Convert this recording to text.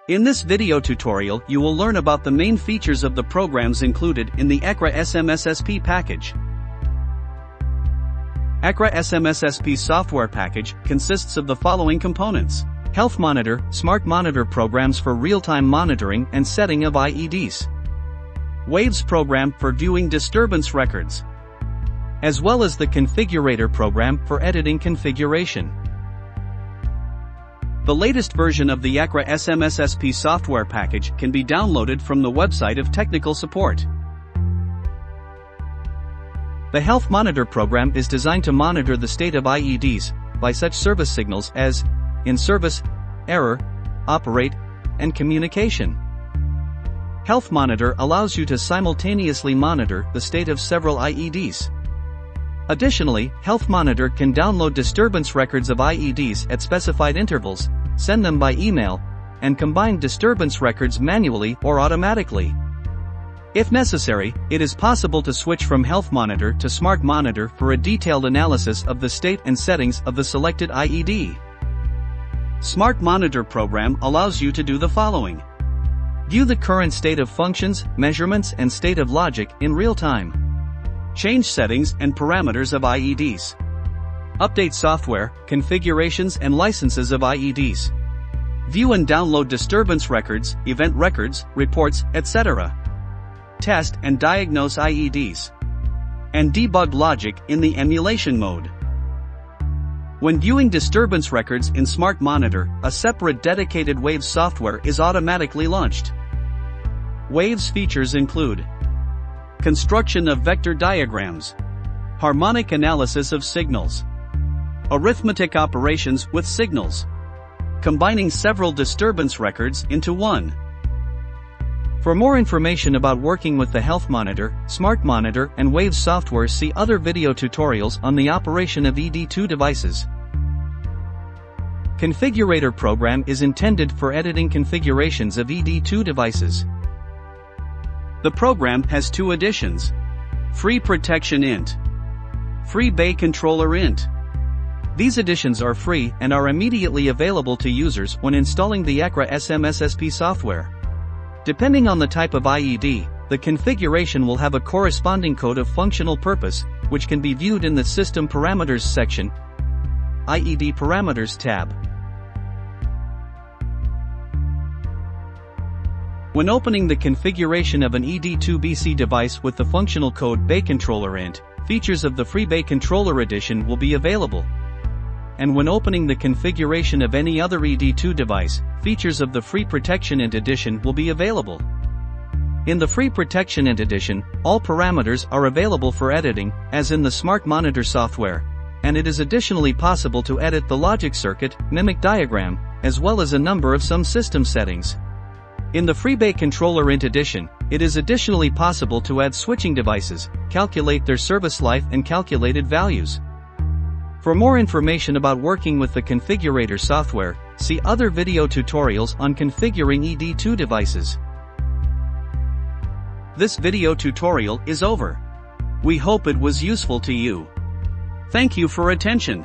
In this video tutorial you will learn about the main features of the programs included in the ЭКRА SMS-SP package. ЭКRA SMS-SP software package consists of the following components: Health Monitor, Smart Monitor programs for real-time monitoring and setting of IEDs. Waves program for viewing disturbance records, as well as the Configurator program for editing configuration. The latest version of the ЭКRA SMS-SP software package can be downloaded from the website of Technical Support. The Health Monitor program is designed to monitor the state of IEDs by such service signals as in service, error, operate, and communication. Health Monitor allows you to simultaneously monitor the state of several IEDs. Additionally, Health Monitor can download disturbance records of IEDs at specified intervals, send them by email, and combine disturbance records manually or automatically. If necessary, it is possible to switch from Health Monitor to Smart Monitor for a detailed analysis of the state and settings of the selected IED. Smart Monitor program allows you to do the following: view the current state of functions, measurements, and state of logic in real time. Change settings and parameters of IEDs. Update software, configurations and licenses of IEDs. View and download disturbance records, event records, reports, etc. Test and diagnose IEDs. And debug logic in the emulation mode. When viewing disturbance records in Smart Monitor, a separate dedicated Waves software is automatically launched. Waves features include construction of vector diagrams, harmonic analysis of signals, arithmetic operations with signals, combining several disturbance records into one. For more information about working with the Health Monitor, Smart Monitor, and Waves software, see other video tutorials on the operation of ED2 devices. Configurator program is intended for editing configurations of ED2 devices. The program has two additions: Free Protection Int, Free Bay Controller Int. These additions are free and are immediately available to users when installing the ЭКRА SMS-SP software. Depending on the type of IED, the configuration will have a corresponding code of functional purpose, which can be viewed in the System Parameters section, IED Parameters tab. When opening the configuration of an ED2BC device with the functional code Bay Controller Int, features of the Free Bay Controller Edition will be available. And when opening the configuration of any other ED2 device, features of the Free Protection Int Edition will be available. In the Free Protection Int Edition, all parameters are available for editing, as in the Smart Monitor software, and it is additionally possible to edit the logic circuit, mimic diagram, as well as a number of some system settings. In the Free Bay Controller Int Edition, it is additionally possible to add switching devices, calculate their service life and calculated values. For more information about working with the Configurator software, see other video tutorials on configuring ED2 devices. This video tutorial is over. We hope it was useful to you. Thank you for attention.